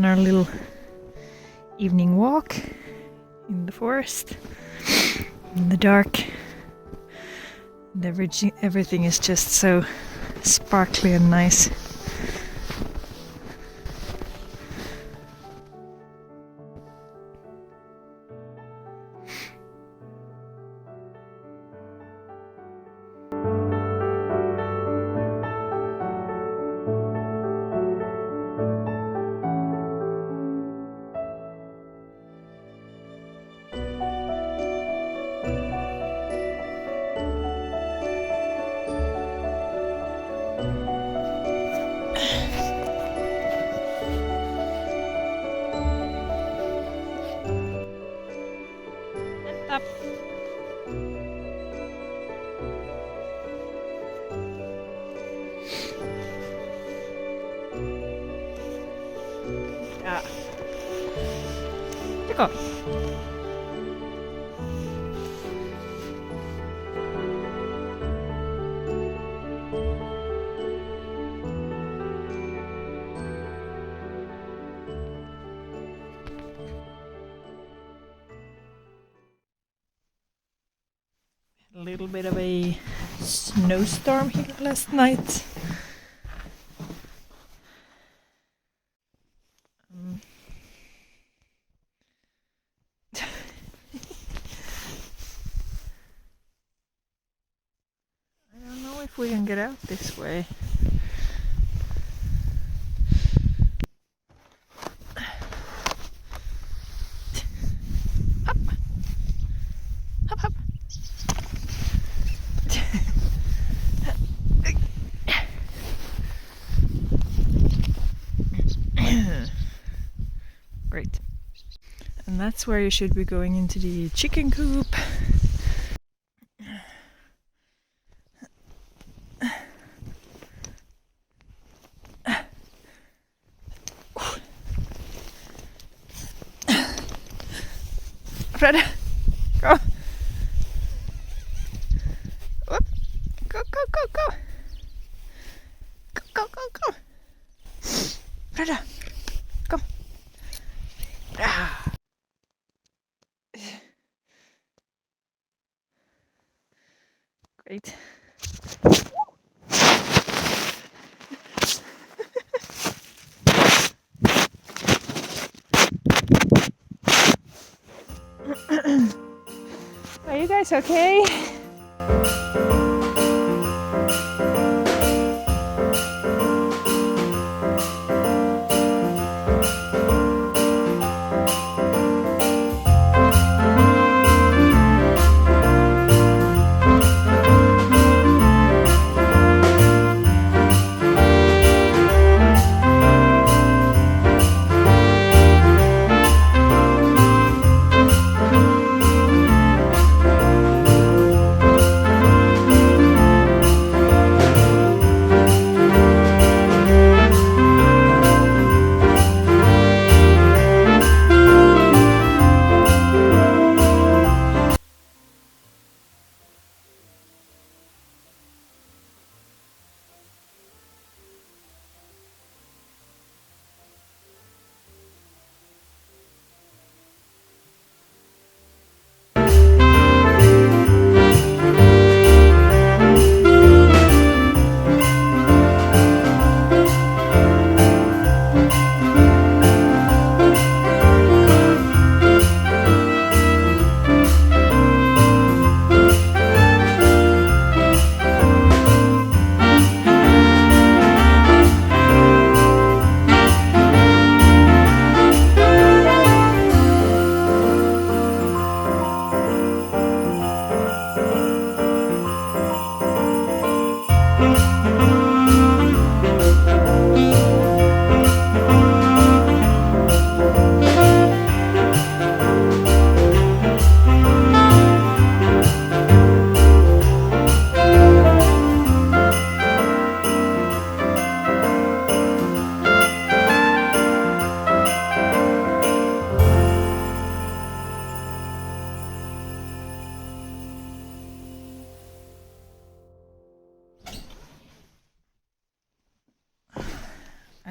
on our little evening walk in the forest, in the dark. And everything is just so sparkly and nice. Up. Ja. Tylko. A little bit of a snowstorm here last night. I don't know if we can get out this way. Up! Up, up! Great. And that's where you should be going into the chicken coop. Fred, go! Whoop. Go, go, go, go! Go, go, go, go! Fred, come! Ah. Great. Are you guys okay?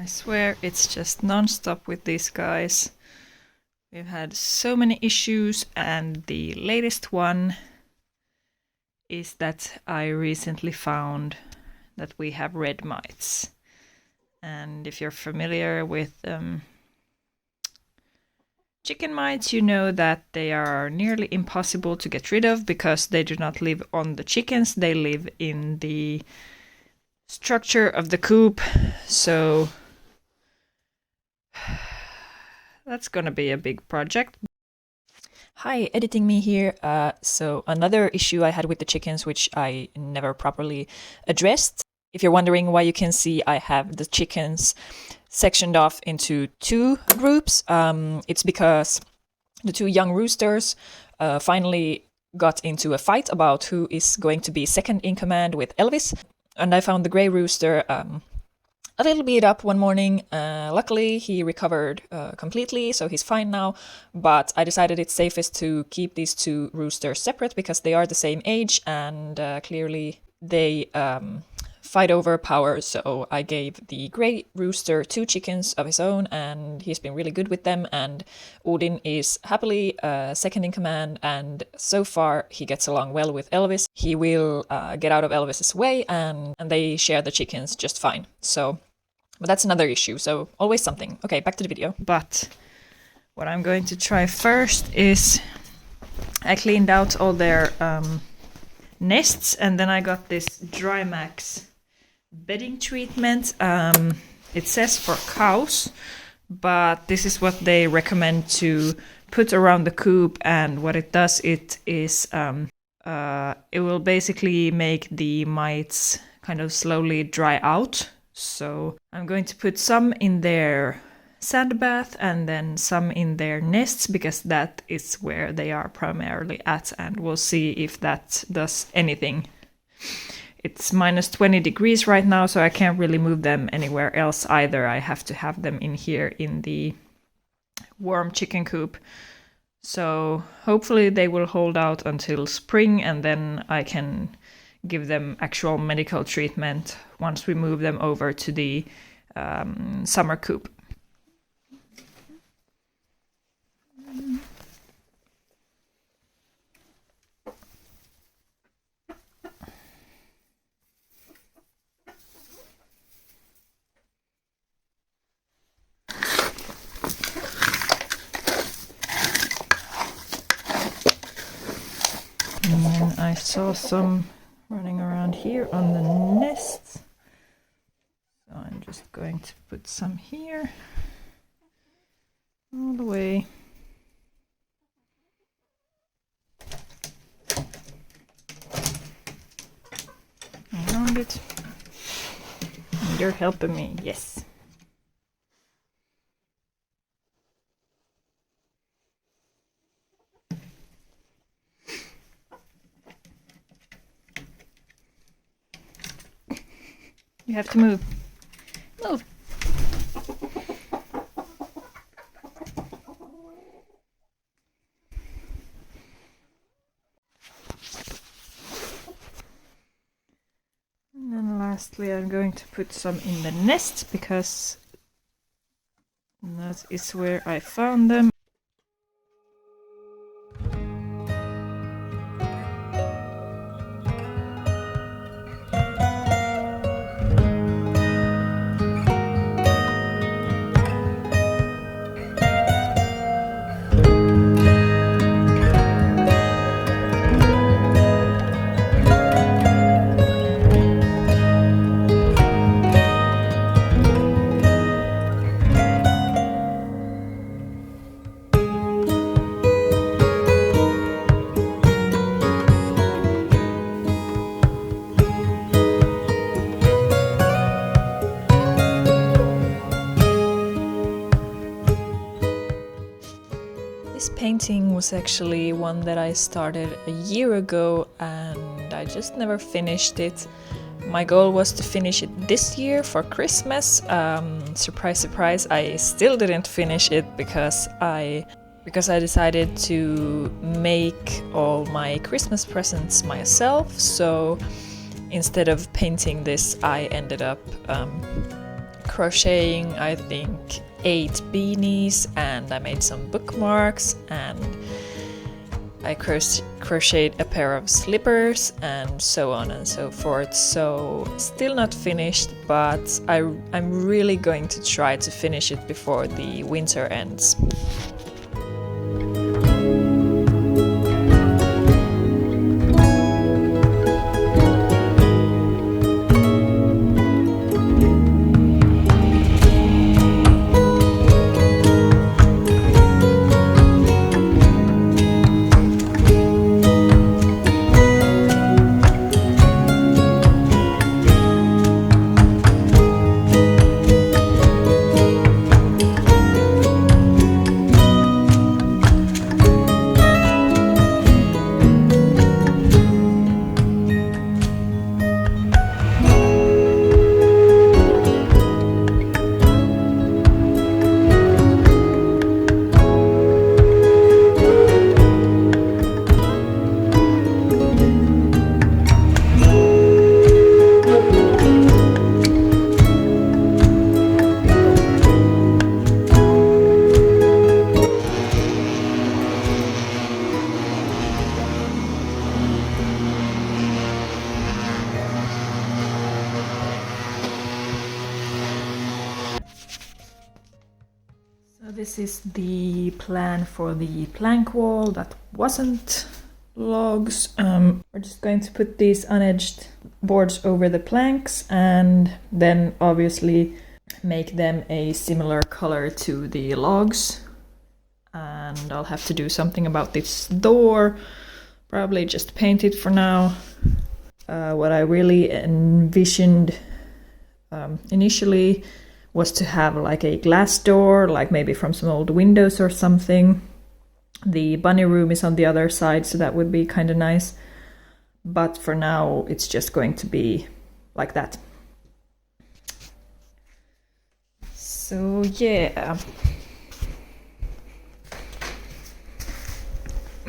I swear it's just non-stop with these guys. We've had so many issues, and the latest one is that I recently found that we have red mites. And if you're familiar with chicken mites, you know that they are nearly impossible to get rid of because they do not live on the chickens, they live in the structure of the coop. So that's gonna be a big project. Hi, editing me here. So another issue I had with the chickens, which I never properly addressed. If you're wondering why you can see I have the chickens sectioned off into two groups, it's because the two young roosters finally got into a fight about who is going to be second in command with Elvis. And I found the grey rooster a little beat up one morning. Luckily, he recovered completely, so he's fine now. But I decided it's safest to keep these two roosters separate because they are the same age and clearly they fight over power. So I gave the grey rooster 2 chickens of his own, and he's been really good with them. And Odin is happily second in command, and so far he gets along well with Elvis. He will get out of Elvis's way, and they share the chickens just fine. So, but that's another issue. So always something. Okay, back to the video. But what I'm going to try first is I cleaned out all their nests, and then I got this Dry Max bedding treatment. It says for cows, but this is what they recommend to put around the coop, and what it does, it is it will basically make the mites kind of slowly dry out. So I'm going to put some in their sand bath and then some in their nests, because that is where they are primarily at, and we'll see if that does anything. It's minus 20 degrees right now, so I can't really move them anywhere else either. I have to have them in here in the warm chicken coop. So hopefully they will hold out until spring, and then I can give them actual medical treatment once we move them over to the summer coop. And then I saw some running around here on the nests. So I'm just going to put some here all the way. Around it. And you're helping me, yes. You have to move. Move. And then lastly, I'm going to put some in the nest, because that is where I found them. This painting was actually one that I started a year ago, and I just never finished it. My goal was to finish it this year for Christmas. Surprise, surprise, I still didn't finish it because I decided to make all my Christmas presents myself. So instead of painting this, I ended up crocheting, I think, 8 beanies, and I made some bookmarks, and I crocheted a pair of slippers, and so on and so forth. So still not finished, but I'm really going to try to finish it before the winter ends. So this is the plan for the plank wall that wasn't logs. We're just going to put these unedged boards over the planks and then obviously make them a similar color to the logs. And I'll have to do something about this door, probably just paint it for now. What I really envisioned initially was to have like a glass door, like maybe from some old windows or something. The bunny room is on the other side, so that would be kind of nice. But for now, it's just going to be like that. So yeah.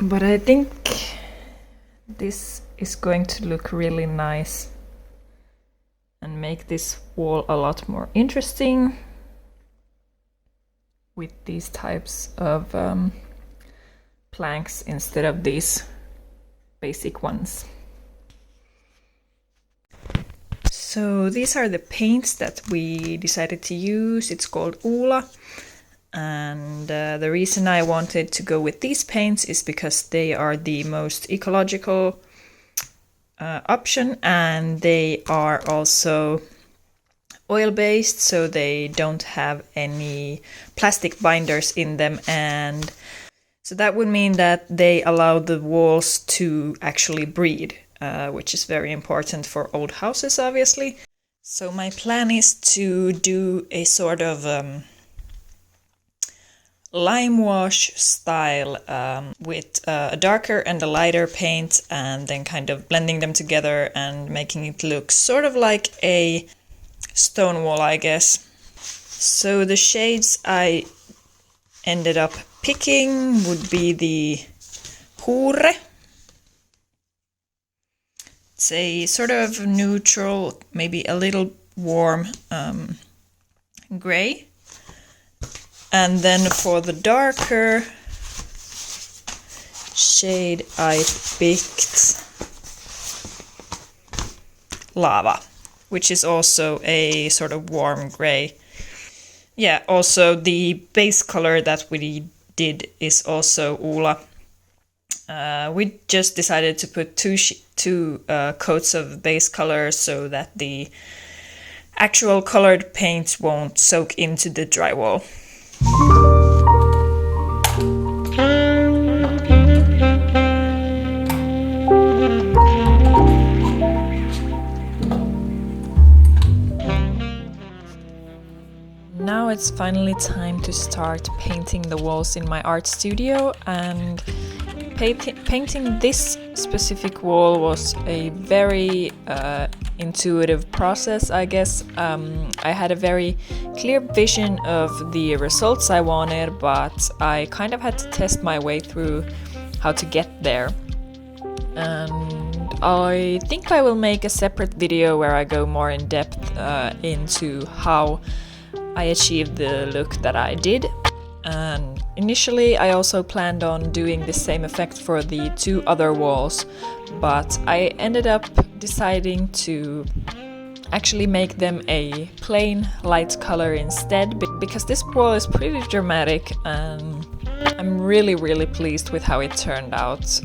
But I think this is going to look really nice and make this wall a lot more interesting with these types of planks instead of these basic ones. So these are the paints that we decided to use. It's called Ula, and the reason I wanted to go with these paints is because they are the most ecological option, and they are also oil-based, so they don't have any plastic binders in them, and so that would mean that they allow the walls to actually breathe, which is very important for old houses, obviously. So my plan is to do a sort of lime wash style with a darker and a lighter paint, and then kind of blending them together and making it look sort of like a stone wall, I guess. So the shades I ended up picking would be the Hure. It's a sort of neutral, maybe a little warm gray. And then for the darker shade, I picked Lava, which is also a sort of warm gray. Yeah, also the base color that we did is also Ula. We just decided to put two coats of base color so that the actual colored paint won't soak into the drywall. Now it's finally time to start painting the walls in my art studio, and painting this specific wall was a very intuitive process, I guess. I had a very clear vision of the results I wanted, but I kind of had to test my way through how to get there. And I think I will make a separate video where I go more in depth into how I achieved the look that I did. And initially I also planned on doing the same effect for the 2 other walls, but I ended up deciding to actually make them a plain light color instead, because this wall is pretty dramatic and I'm really pleased with how it turned out.